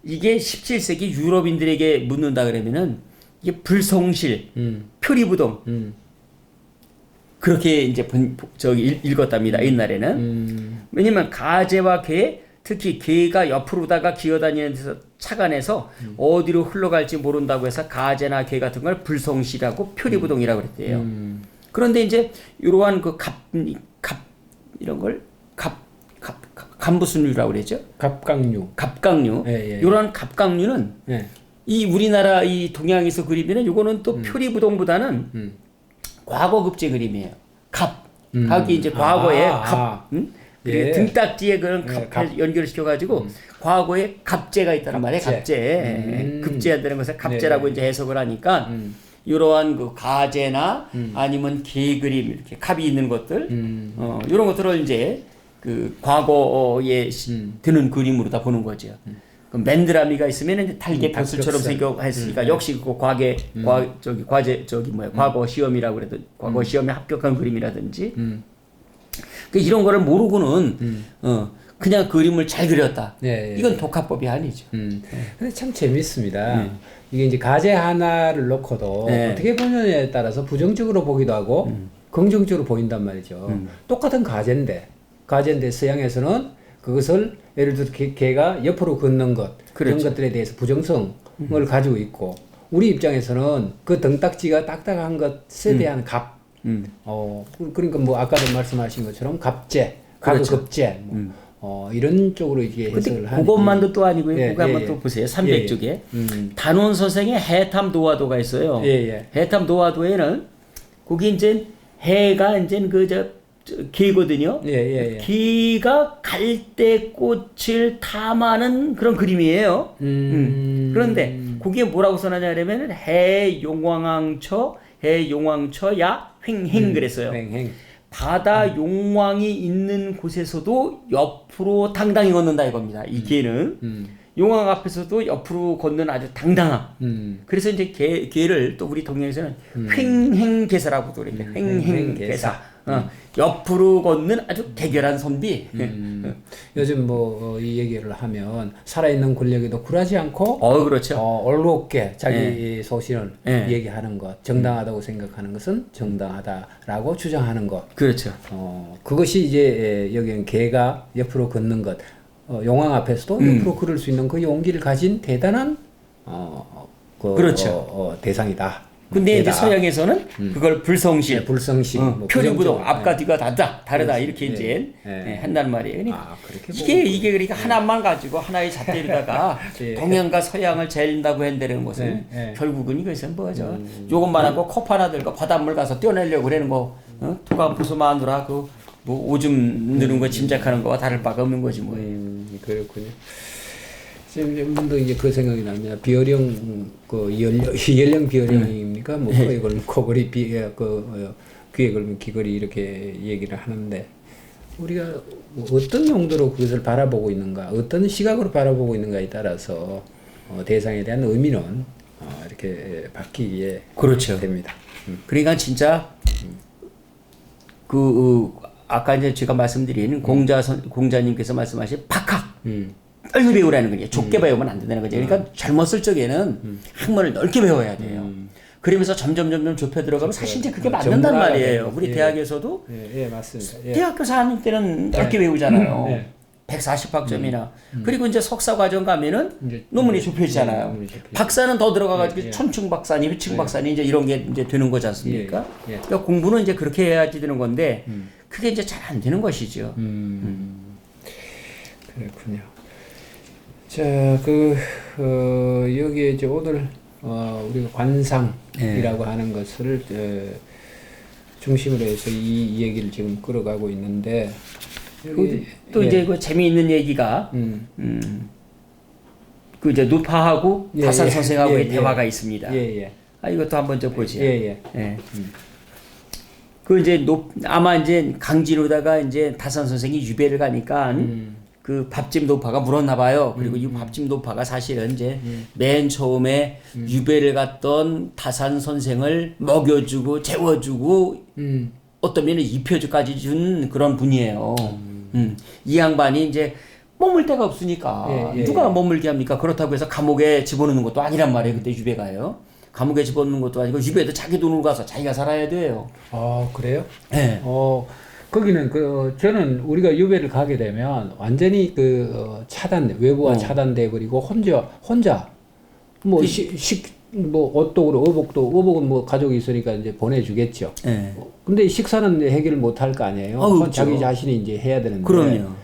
Speaker 2: 이게 17세기 유럽인들에게 묻는다 그러면은 이게 불성실, 표리부동 그렇게 이제 읽었답니다. 옛날에는. 왜냐면 가재와 개, 특히 개가 옆으로다가 기어다니는 데서 차간에서 어디로 흘러갈지 모른다고 해서 가재나 개 같은 걸 불성실하고 표리부동이라고 그랬대요. 그런데 이제 이러한 그 이런 걸 갑무순류라고 그랬죠? 갑각류. 이러한 갑각류는 이 우리나라 이 동양에서 그리면은 요거는 또 표리부동보다는 과거급제 그림이에요. 갑이 이제 과거에 등딱지에 그런 갑을 연결시켜가지고 과거에 갑제가 있다는 말이에요. 갑제. 급제한다는 것을 갑제라고 이제 해석을 하니까 이러한 그 가재나 아니면 개 그림 이렇게 갑이 있는 것들 이런 것들을 이제 그 과거에 드는 그림으로 다 보는 거죠. 그 맨드라미가 있으면 이제 달개 벼슬처럼
Speaker 1: 닭벽살.
Speaker 2: 생겨했으니까 역시 그 과거 시험이라고 그래도 과거 시험에 합격한 그림이라든지 이런 거를 모르고는 그냥 그림을 잘 그렸다.
Speaker 1: 예, 예.
Speaker 2: 이건 독학법이 아니죠.
Speaker 1: 근데 참 재밌습니다. 이게 이제 과제 하나를 놓고도 어떻게 보느냐에 따라서 부정적으로 보기도 하고 긍정적으로 보인단 말이죠. 똑같은 과제인데 서양에서는 그것을 예를 들어 개가 옆으로 걷는 것 그런
Speaker 2: 그렇죠.
Speaker 1: 것들에 대해서 부정성을 가지고 있고 우리 입장에서는 그 등딱지가 딱딱한 것에 대한 값 그러니까 뭐 아까도 말씀하신 것처럼 갑제,
Speaker 2: 그렇죠.
Speaker 1: 가급제 이런 쪽으로 이게 해석을 하는.
Speaker 2: 그것만도 또 아니고요.
Speaker 1: 예,
Speaker 2: 그거 한번 또 보세요. 300쪽에 단원 선생의 해탐 도화도가 있어요. 해탐 도화도에는 거기 이제 해가 이제 개거든요. 개가 갈대꽃을 탐하는 그런 그림이에요. 그런데 거기에 뭐라고 써놨냐면 해용왕왕처 해용왕처야 횡행 그랬어요. 바다 용왕이 있는 곳에서도 옆으로 당당히 걷는다 이겁니다. 이 개는 용왕 앞에서도 옆으로 걷는 아주 당당함. 그래서 이제 개를 또 우리 동양에서는 횡행개사라고도 그래요. 횡행개사. 옆으로 걷는 아주 개결한 선비.
Speaker 1: 요즘 뭐 이 얘기를 하면 살아있는 권력에도 굴하지 않고
Speaker 2: 그렇죠.
Speaker 1: 올곧게 자기 소신을 얘기하는 것, 정당하다고 생각하는 것은 정당하다라고 주장하는 것.
Speaker 2: 그렇죠.
Speaker 1: 그것이 이제 여기는 개가 옆으로 걷는 것, 용왕 앞에서도 옆으로 걸을 수 있는 그 용기를 가진 대단한
Speaker 2: 그렇죠.
Speaker 1: 대상이다.
Speaker 2: 근데 이제 서양에서는 그걸 불성실,
Speaker 1: 불성실,
Speaker 2: 표류부동 앞과 뒤가 다르다 이렇게 이제 한단 말이에요. 그러니까 이게 그러니까 하나만 가지고 하나의 잣대에다가 동양과 서양을 재린다고 한다는 것은 결국은 이것은 뭐죠? 요것만 하고 컵 하나 들고 바닷물 가서 떼어내려고 그러는 거, 두가 부수 마누라 그 뭐 오줌 누는 거 짐작하는 거와 다를 바가 없는 거지 뭐.
Speaker 1: 그렇군요. 지금 문도 이제 그 생각이 납니다. 비어령 연령 비어령입니까? 뭐 이걸 코걸이 귀에 걸면 귀걸이 이렇게 얘기를 하는데 우리가 뭐 어떤 용도로 그것을 바라보고 있는가, 어떤 시각으로 바라보고 있는가에 따라서 대상에 대한 의미는 이렇게 바뀌게
Speaker 2: 그렇죠.
Speaker 1: 됩니다.
Speaker 2: 그러니까 진짜 아까 이제 제가 말씀드린 공자님께서 말씀하신 박학. 빨리 배우라는 거예요. 좁게 배우면 안 된다는 거죠. 그러니까 젊었을 적에는 학문을 넓게 배워야 돼요. 그러면서 점점 좁혀 들어가면 사실 이제 그게 맞는단 말이에요. 우리 대학에서도
Speaker 1: 맞습니다.
Speaker 2: 대학교 4학년 때는 넓게 배우잖아요. 140학점이나 그리고 이제 석사 과정 가면은 논문이 좁혀지잖아요. 박사는 더 들어가가지고 천층 박사니, 회층 박사니 이제 이런 게 이제 되는 거지 않습니까? 그러니까 공부는 이제 그렇게 해야지 되는 건데 그게 이제 잘 안 되는 것이죠.
Speaker 1: 그렇군요. 자, 여기에 이제 오늘 우리가 관상이라고 하는 것을 중심으로 해서 이 얘기를 지금 끌어가고 있는데
Speaker 2: 또 이제 그 재미있는 얘기가 그 이제 누파하고 다산 선생하고의 대화가 있습니다. 이것도 한번 좀 보죠. 그 이제 아마 이제 강진우다가 이제 다산 선생이 유배를 가니까 그 밥집 노파가 물었나 봐요. 그리고 이 밥집 노파가 사실은 이제 맨 처음에 유배를 갔던 다산 선생을 먹여주고 재워주고 어떤 면에 입혀주까지 준 그런 분이에요. 이 양반이 이제 머물 데가 없으니까 누가 머물게 합니까? 그렇다고 해서 감옥에 집어넣는 것도 아니란 말이에요. 그때 유배가요. 감옥에 집어넣는 것도 아니고 유배도 자기 돈으로 가서 자기가 살아야 돼요.
Speaker 1: 아, 그래요? 네. 거기는 저는 우리가 유배를 가게 되면 완전히 외부와 차단돼 버리고 혼자 뭐 옷도 의복은 뭐 가족이 있으니까 이제 보내주겠죠. 근데 식사는 해결을 못 할 거 아니에요.
Speaker 2: 그렇죠.
Speaker 1: 자기 자신이 이제 해야 되는데.
Speaker 2: 그럼요.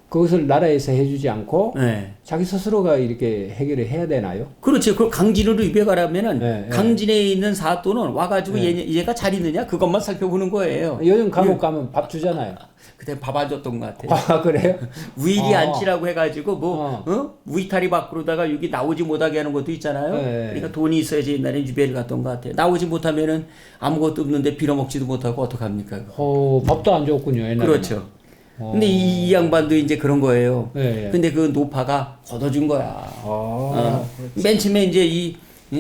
Speaker 1: 그것을 나라에서 해주지 않고 자기 스스로가 이렇게 해결을 해야 되나요?
Speaker 2: 그렇죠. 그 강진으로 유배 가려면은 강진에 있는 사또는 와가지고 얘가 잘 있느냐 그것만 살펴보는 거예요.
Speaker 1: 요즘 감옥 가면 밥 주잖아요.
Speaker 2: 그때 밥 안 줬던 것 같아요.
Speaker 1: 아, 그래요?
Speaker 2: 위리 안치라고 해가지고 위타리 밖으로다가 여기 나오지 못하게 하는 것도 있잖아요. 그러니까 돈이 있어야지 옛날에 유배를 갔던 것 같아요. 나오지 못하면은 아무것도 없는데 빌어먹지도 못하고 어떡합니까?
Speaker 1: 밥도 안 줬군요. 옛날에는.
Speaker 2: 그렇죠. 근데 이 양반도 이제 그런 거예요.
Speaker 1: 예, 예.
Speaker 2: 근데 그 노파가 걷어준 거야. 맨 처음에 이제 이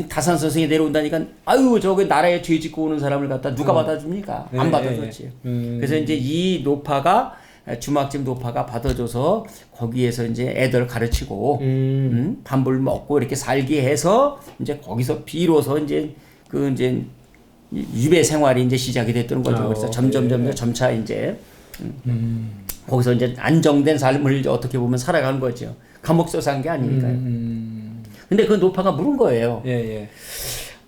Speaker 2: 다산 선생이 내려온다니까 아유 저기 나라에 죄 짓고 오는 사람을 갖다 누가 받아줍니까? 안 받아줬지. 그래서 이제 이 노파가 주막집 노파가 받아줘서 거기에서 이제 애들 가르치고 밥을 먹고 이렇게 살게 해서 이제 거기서 비로소 이제 그 이제 유배 생활이 이제 시작이 됐던 거죠. 그래서 점점 점차 이제 거기서 이제 안정된 삶을 이제 어떻게 보면 살아간 거죠. 감옥서 산 게 아니니까요. 근데 그 노파가 물은 거예요.
Speaker 1: 예, 예.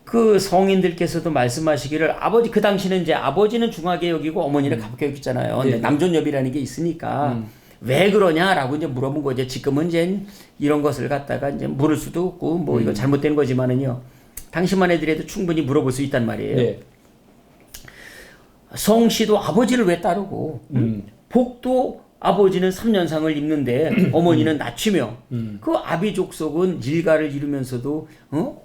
Speaker 2: 그 성인들께서도 말씀하시기를 아버지 그 당시는 이제 아버지는 중하게 여기고 어머니는 가볍게 여기잖아요. 근데 남존여비라는 게 있으니까 왜 그러냐라고 이제 물어본 거죠. 지금은 이제 이런 것을 갖다가 이제 물을 수도 없고 뭐 이거 잘못된 거지만은요. 당시만 해도 충분히 물어볼 수 있단 말이에요.
Speaker 1: 네.
Speaker 2: 성씨도 아버지를 왜 따르고 복도 아버지는 3년상을 입는데 어머니는 낮추며 그 아비 족속은 일가를 이루면서도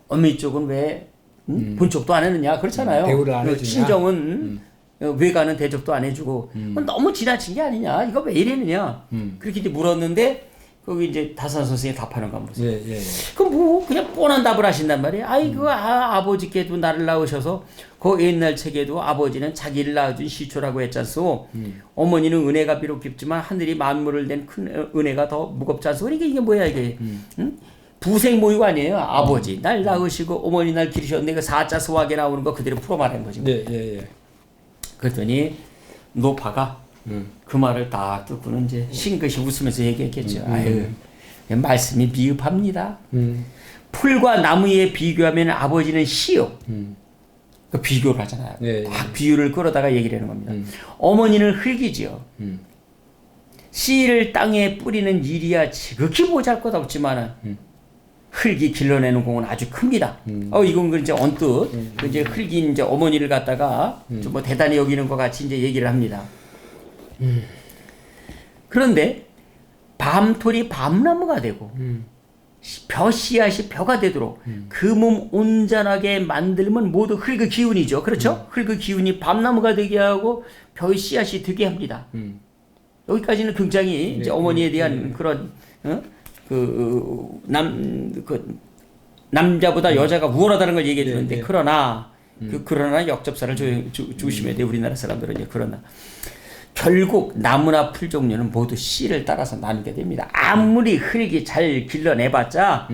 Speaker 2: 어미 쪽은 왜 본척도 안 해느냐 그렇잖아요.
Speaker 1: 대우를 안 해주냐.
Speaker 2: 친정은 외가는 대접도 안 해주고 너무 지나친 게 아니냐 이거 왜 이러느냐 그렇게 이제 물었는데 거기 이제 다산 선생이 답하는 거 한번 보세요.
Speaker 1: 예, 예, 예.
Speaker 2: 그럼 뭐 그냥 뻔한 답을 하신단 말이에요. 아이고 아버지께도 나를 낳으셔서 그 옛날 책에도 아버지는 자기를 낳아준 시초라고 했잖소. 어머니는 은혜가 비록 깊지만 하늘이 만물을 낸 큰 은혜가 더 무겁지 않소. 그러니까 이게 뭐야 이게 응? 부생 모육 아니에요. 아버지 날 낳으시고 어머니 날 기르셨는데 그 사자 소하게 나오는 거 그대로 풀어 말한 거지.
Speaker 1: 예, 예, 예.
Speaker 2: 그랬더니 노파가 그 말을 딱 듣고는 이제 싱긋이 웃으면서 얘기했겠죠. 아유, 말씀이 미흡합니다. 풀과 나무에 비교하면 아버지는 씨요. 그 비교를 하잖아요.
Speaker 1: 예, 예.
Speaker 2: 막 비유를 끌어다가 얘기를 하는 겁니다. 어머니는 흙이지요. 씨를 땅에 뿌리는 일이야 지극히 보잘것없지만은 흙이 길러내는 공은 아주 큽니다. 이건 이제 언뜻 그 이제 흙이 이제 어머니를 갖다가 좀 뭐 대단히 여기는 것 같이 이제 얘기를 합니다. 그런데 밤톨이 밤나무가 되고 벼 씨앗이 벼가 되도록 그 몸 온전하게 만들면 모두 흙의 기운이죠. 그렇죠? 흙의 기운이 밤나무가 되게 하고 벼의 씨앗이 되게 합니다. 여기까지는 굉장히 이제 어머니에 대한 그런 남자보다 여자가 우월하다는 걸 얘기해 주는데 그러나 그러나 역접사를 조심해야 돼. 우리나라 사람들은 이제 그러나 결국 나무나 풀 종류는 모두 씨를 따라서 나누게 됩니다. 아무리 흙이 잘 길러내봤자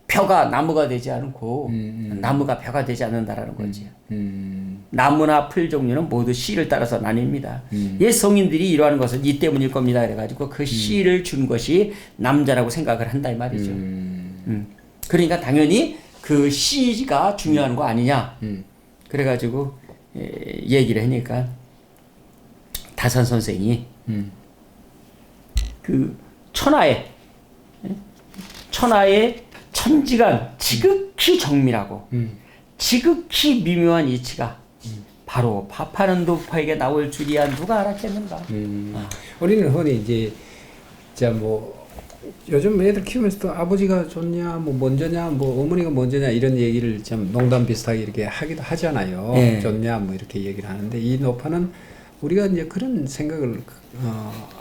Speaker 2: 벼가 나무가 되지 않고 나무가 벼가 되지 않는다라는 거지. 나무나 풀 종류는 모두 씨를 따라서 나뉩니다. 옛 성인들이 이러한 것은 이 때문일 겁니다. 그래가지고 그 씨를 준 것이 남자라고 생각을 한다 이 말이죠. 그러니까 당연히 그 씨가 중요한 거 아니냐. 그래가지고 얘기를 하니까 다산 선생이 그 천하의 천지간 지극히 정밀하고 지극히 미묘한 이치가 바로 파파는 도파에게 나올 줄이야 누가 알았겠는가.
Speaker 1: 우리는 흔히 이제 뭐 요즘 애들 키우면서도 아버지가 좋냐 뭐 먼저냐 뭐 어머니가 먼저냐 이런 얘기를 좀 농담 비슷하게 이렇게 하기도 하잖아요.
Speaker 2: 네.
Speaker 1: 좋냐 뭐 이렇게 얘기를 하는데 이 노파는 우리가 이제 그런 생각을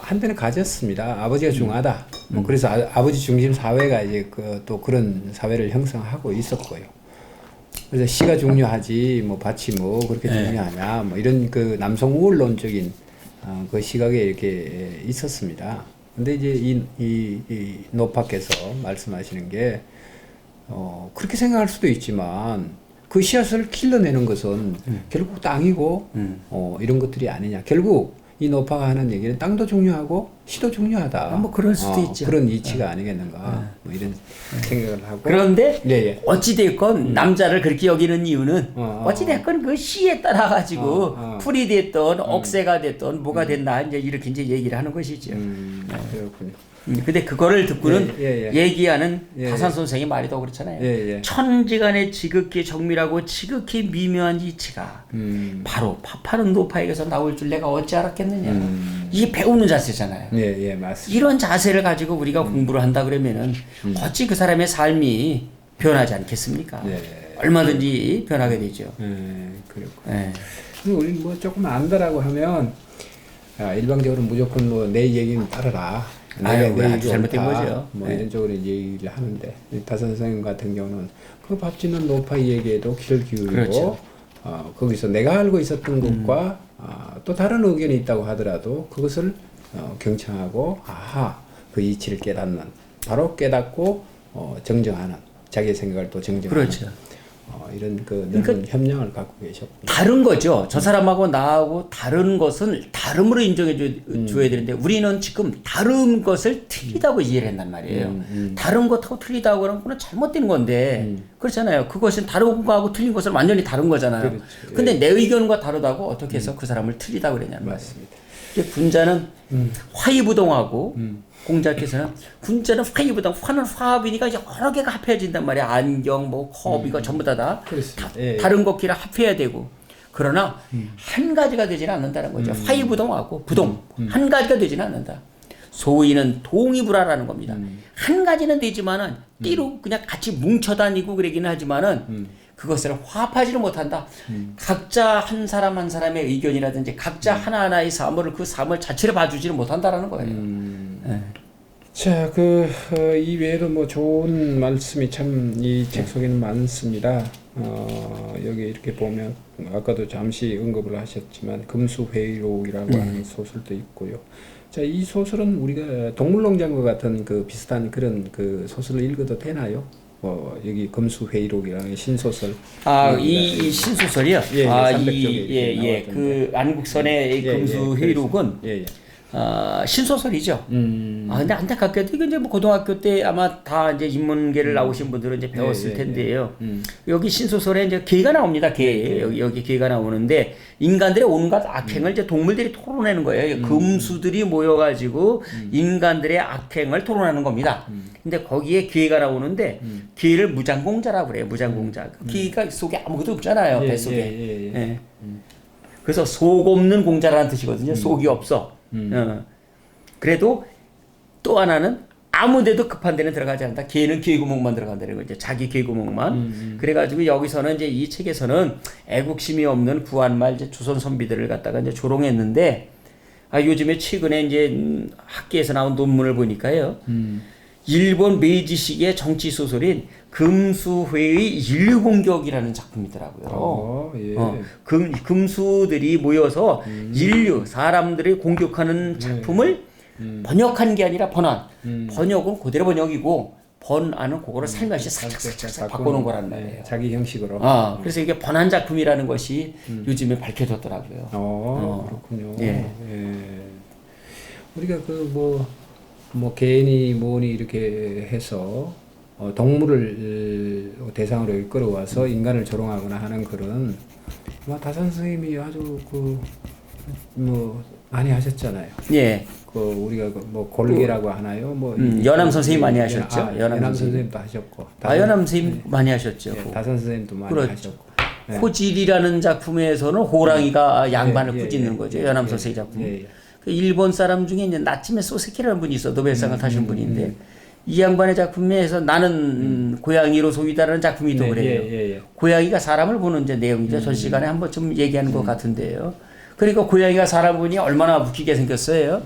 Speaker 1: 한때는 가졌습니다. 아버지가 중하다. 뭐 그래서 아버지 중심 사회가 이제 또 그런 사회를 형성하고 있었고요. 그래서 씨가 중요하지 뭐 밭이 뭐 그렇게 중요하냐 뭐 이런 그 남성 우월론적인 그 시각에 이렇게 있었습니다. 근데 이제 이 노파께서 말씀하시는 게 그렇게 생각할 수도 있지만 그 씨앗을 길러내는 것은 결국 땅이고 이런 것들이 아니냐. 결국 이 노파가 하는 얘기는 땅도 중요하고 시도 중요하다.
Speaker 2: 뭐 그럴 수도 있죠.
Speaker 1: 그런 이치가 아니겠는가. 뭐 이런 생각을 하고.
Speaker 2: 그런데
Speaker 1: 예.
Speaker 2: 어찌됐건 남자를 그렇게 여기는 이유는 어찌됐건 그 씨에 따라 가지고 풀이 됐던 억새가 됐던 뭐가 됐나 이제 이렇게 이제 얘기를 하는 것이죠.
Speaker 1: 그렇군요.
Speaker 2: 근데 그거를 듣고는 얘기하는
Speaker 1: 예,
Speaker 2: 다산 선생의 말이 더 그렇잖아요.
Speaker 1: 예.
Speaker 2: 천지간의 지극히 정밀하고 지극히 미묘한 이치가 바로 파파는 노파에게서 나올 줄 내가 어찌 알았겠느냐. 이게 배우는 자세잖아요.
Speaker 1: 예, 맞습니다.
Speaker 2: 이런 자세를 가지고 우리가 공부를 한다 그러면은 어찌 그 사람의 삶이 변하지 않겠습니까? 얼마든지 변하게 되죠.
Speaker 1: 그렇고. 우리 뭐 조금 안다라고 하면 일방적으로 무조건 뭐 내 얘기는 따르라.
Speaker 2: 아유, 내 아주 잘못된 거죠.
Speaker 1: 뭐 이런 쪽으로 얘기를 하는데 다선 선생님 같은 경우는 그 밥 짓는 노파이 얘기에도 귀를 기울이고
Speaker 2: 그렇죠.
Speaker 1: 거기서 내가 알고 있었던 것과 또 다른 의견이 있다고 하더라도 그것을 경청하고 아하 그 이치를 깨닫는 바로 깨닫고 정정하는 자기의 생각을 또 정정하는
Speaker 2: 그렇죠.
Speaker 1: 이런 그 넓은 협량을 갖고 계셨고
Speaker 2: 다른 거죠. 저 사람하고 나하고 다른 것은 다름으로 인정해 줘야 되는데 우리는 지금 다른 것을 틀리다고 이해를 한단 말이에요. 다른 것하고 틀리다고 하는 거는 잘못된 건데 그렇잖아요. 그것은 다른 거하고 틀린 것은 완전히 다른 거잖아요.
Speaker 1: 그렇죠.
Speaker 2: 근데 내 의견과 다르다고 어떻게 해서 그 사람을 틀리다고 그러냐는 말이에요.
Speaker 1: 맞습니다.
Speaker 2: 군자는 화이부동하고 공자께서는 군자는 화이부동, 화는 화합이니까 이제 여러 개가 합해진단 말이야. 안경, 뭐 컵 이거 전부 다
Speaker 1: 예,
Speaker 2: 다른 것끼리 합해야 되고. 그러나 한 가지가 되지는 않는다는 거죠. 화이부동하고 부동 한 가지가 되지는 않는다. 소위는 동이불화라는 겁니다. 한 가지는 되지만은 띠로 그냥 같이 뭉쳐 다니고 그러기는 하지만은 그것을 화합하지는 못한다. 각자 한 사람 한 사람의 의견이라든지 각자 하나하나의 사물을 그 사물 자체를 봐주지는 못한다라는 거예요. 네.
Speaker 1: 자, 이 외에도 뭐 좋은 말씀이 참 이 책 속에는 많습니다. 여기 이렇게 보면 아까도 잠시 언급을 하셨지만 금수회의록이라고 하는 소설도 있고요. 자, 이 소설은 우리가 동물농장과 같은 그 비슷한 그런 그 소설을 읽어도 되나요? 여기 금수회의록이라는 신소설.
Speaker 2: 이 신소설이요?
Speaker 1: 예,
Speaker 2: 300쪽에 그 안국선의 금수회의록은 신소설이죠. 근데 안타깝게도 이게 이제 뭐 고등학교 때 아마 다 이제 인문계를 나오신 분들은 이제 배웠을 텐데요. 여기 신소설에 이제 개가 나옵니다. 여기 개가 나오는데 인간들의 온갖 악행을 이제 동물들이 토론하는 거예요. 금수들이 모여가지고 인간들의 악행을 토론하는 겁니다. 근데 거기에 개가 나오는데 개를 무장공자라고 그래요. 무장공자. 개가 속에 아무것도 없잖아요. 뱃속에. 그래서 속 없는 공자라는 뜻이거든요. 속이 없어. 그래도 또 하나는 아무데도 급한 데는 들어가지 않는다. 개는 개구멍만 들어간다는 거죠. 자기 개구멍만. 그래가지고 여기서는 이제 이 책에서는 애국심이 없는 구한말 이제 조선 선비들을 갖다가 이제 조롱했는데 요즘에 최근에 이제 학계에서 나온 논문을 보니까요. 일본 메이지식의 정치 소설인 금수회의 인류공격이라는 작품이더라고요. 금수들이 모여서 인류 사람들을 공격하는 작품을 번역한 게 아니라 번안. 번역은 그대로 번역이고 번안은 그거를 살며시 살짝 바꾸는 거란 말이에요.
Speaker 1: 자기 형식으로.
Speaker 2: 그래서 이게 번안 작품이라는 것이 요즘에 밝혀졌더라고요.
Speaker 1: 그렇군요. 우리가 뭐 개인이 뭐니 이렇게 해서 동물을 대상으로 끌어와서 인간을 조롱하거나 하는 글은 다선 선생님이 아주 뭐 많이 하셨잖아요.
Speaker 2: 예.
Speaker 1: 우리가 뭐 골계라고 하나요?
Speaker 2: 연암 선생님 많이 하셨죠.
Speaker 1: 연암 선생님도 하셨고.
Speaker 2: 연암 선생님 많이 하셨죠.
Speaker 1: 다선 선생님도 많이 하셨고.
Speaker 2: 호질이라는 작품에서는 호랑이가 양반을 꾸짖는 거죠. 연암 선생님 작품. 그 일본 사람 중에 이제 나츠메 소세키라는 분이 있어. 노벨상을 타신 분인데 이 양반의 작품에서 나는 고양이로 소위다라는 작품이 또 그래요. 고양이가 사람을 보는 이제 내용이죠. 전 시간에 한 번쯤 얘기하는 것 같은데요. 그러니까 고양이가 사람 보니 얼마나 웃기게 생겼어요.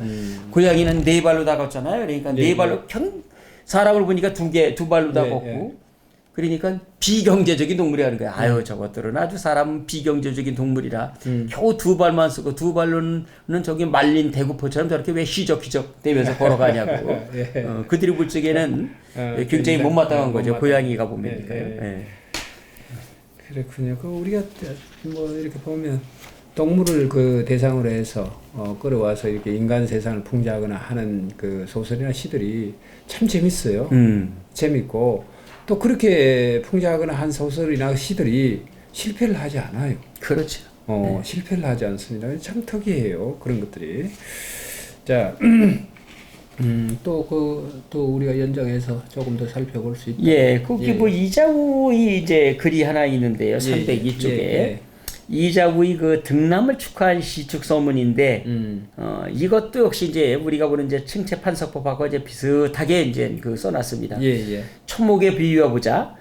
Speaker 2: 고양이는 네 발로 다 걷잖아요. 그러니까 네 발로 사람을 보니까 두 발로 다 걷고. 그러니까 비경제적인 동물이라는 거야. 아유, 저것들은 아주 사람 비경제적인 동물이라 겨우 두 발만 쓰고 두 발로는 저기 말린 대구포처럼 저렇게 왜 휘적휘적 대면서 걸어가냐고. 그들이 볼 적에는 굉장히 못마땅한 거죠. 고양이가 보면니까요.
Speaker 1: 그렇군요. 우리가 뭐 이렇게 보면 동물을 그 대상으로 해서 끌어와서 이렇게 인간 세상을 풍자하거나 하는 그 소설이나 시들이 참 재밌어요. 재밌고. 또 그렇게 풍자하거나 한 소설이나 시들이 실패를 하지 않아요.
Speaker 2: 그렇죠.
Speaker 1: 실패를 하지 않습니다. 참 특이해요. 그런 것들이. 자, 또 우리가 연장해서 조금 더 살펴볼 수 있다.
Speaker 2: 예, 거기 뭐 이자우의 이제 글이 하나 있는데요. 302쪽에. 이자우의 그 등남을 축하한 시축 서문인데, 이것도 역시 이제 우리가 보는 이제 층체 판서법하고 이제 비슷하게 이제 써놨습니다. 초목에 비유해 보자.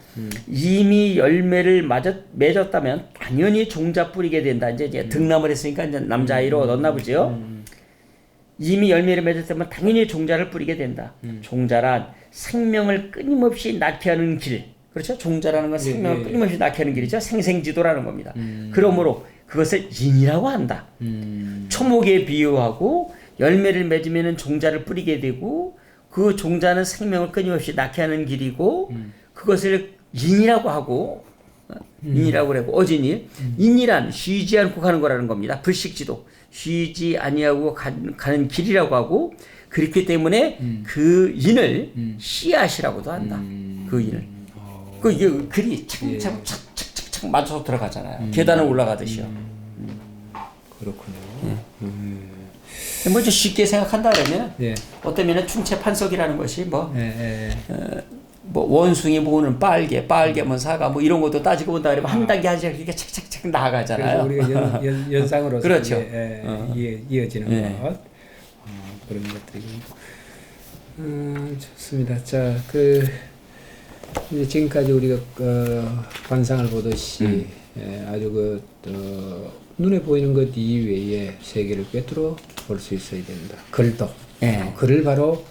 Speaker 2: 이미 열매를 맺었다면 당연히 종자 뿌리게 된다. 이제 등남을 했으니까 이제 남자아이로 얻었나 보죠. 이미 열매를 맺었다면 당연히 종자를 뿌리게 된다. 종자란 생명을 끊임없이 낳게 하는 길. 그렇죠? 종자라는 건 생명을 끊임없이 낳게 하는 길이죠. 생생지도라는 겁니다. 그러므로 그것을 인이라고 한다. 초목에 비유하고 열매를 맺으면 종자를 뿌리게 되고 그 종자는 생명을 끊임없이 낳게 하는 길이고 그것을 인이라고 하고 인이라고 그러고 어진일 인이란 쉬지 않고 가는 거라는 겁니다. 불식지도 쉬지 아니하고 가는 길이라고 하고 그렇기 때문에 그 인을 씨앗이라고도 한다. 그 인을 그 이게 글이 착착착착착 맞춰서 들어가잖아요. 계단을 올라가듯이요.
Speaker 1: 그렇군요.
Speaker 2: 뭐 좀 쉽게 생각한다 그러면
Speaker 1: 예.
Speaker 2: 어떤 면은 충체 판석이라는 것이 뭐,
Speaker 1: 예.
Speaker 2: 뭐 원숭이 모으는 빨개면 사과 뭐 이런 것도 따지고 본다 그러면 한 단계 한 단계 이렇게 착착착 나아가잖아요.
Speaker 1: 그래서 우리가 연상으로
Speaker 2: 그렇죠.
Speaker 1: 이어지는 것 그런 것들이 좋습니다. 자, 이제 지금까지 우리가 관상을 보듯이 아주 눈에 보이는 것 이외에 세계를 꿰뚫어 볼 수 있어야 된다. 글도 글을 바로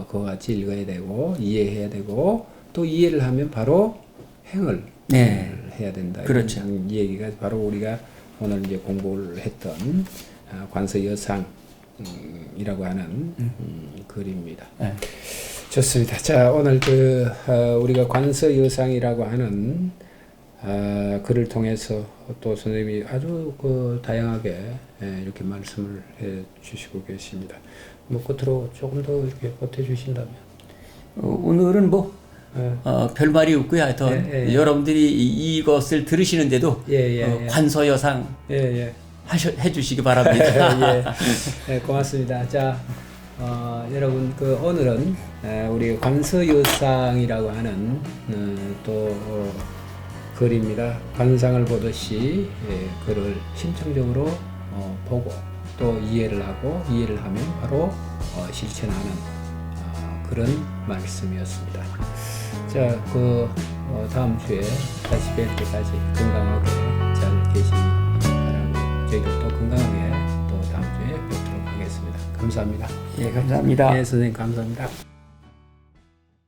Speaker 1: 그와 같이 읽어야 되고 이해해야 되고 또 이해를 하면 바로 행을 해야 된다.
Speaker 2: 그렇죠.
Speaker 1: 이 얘기가 바로 우리가 오늘 이제 공부를 했던 관서여상이라고 하는 글입니다. 좋습니다. 자, 오늘 우리가 관서여상이라고 하는 글을 통해서 또 선생님이 아주 다양하게 이렇게 말씀을 해 주시고 계십니다. 뭐 끝으로 조금 더 이렇게 보태 주신다면.
Speaker 2: 오늘은 뭐 별말이 없고요. 하여튼 여러분들이 이것을 들으시는데도 관서여상 해주시기 바랍니다.
Speaker 1: 고맙습니다. 자, 여러분 오늘은 우리 관서여상이라고 하는 또 글입니다. 관상을 보듯이 글을 심층적으로 보고 또 이해를 하고 이해를 하면 바로 실천하는 그런 말씀이었습니다. 자, 다음 주에 다시 뵐 때까지 건강하게 잘 계시기 바라고 저희도 또 건강하게 또 다음 주에 뵙도록 하겠습니다. 감사합니다.
Speaker 2: 예, 감사합니다.
Speaker 1: 네, 선생님 감사합니다.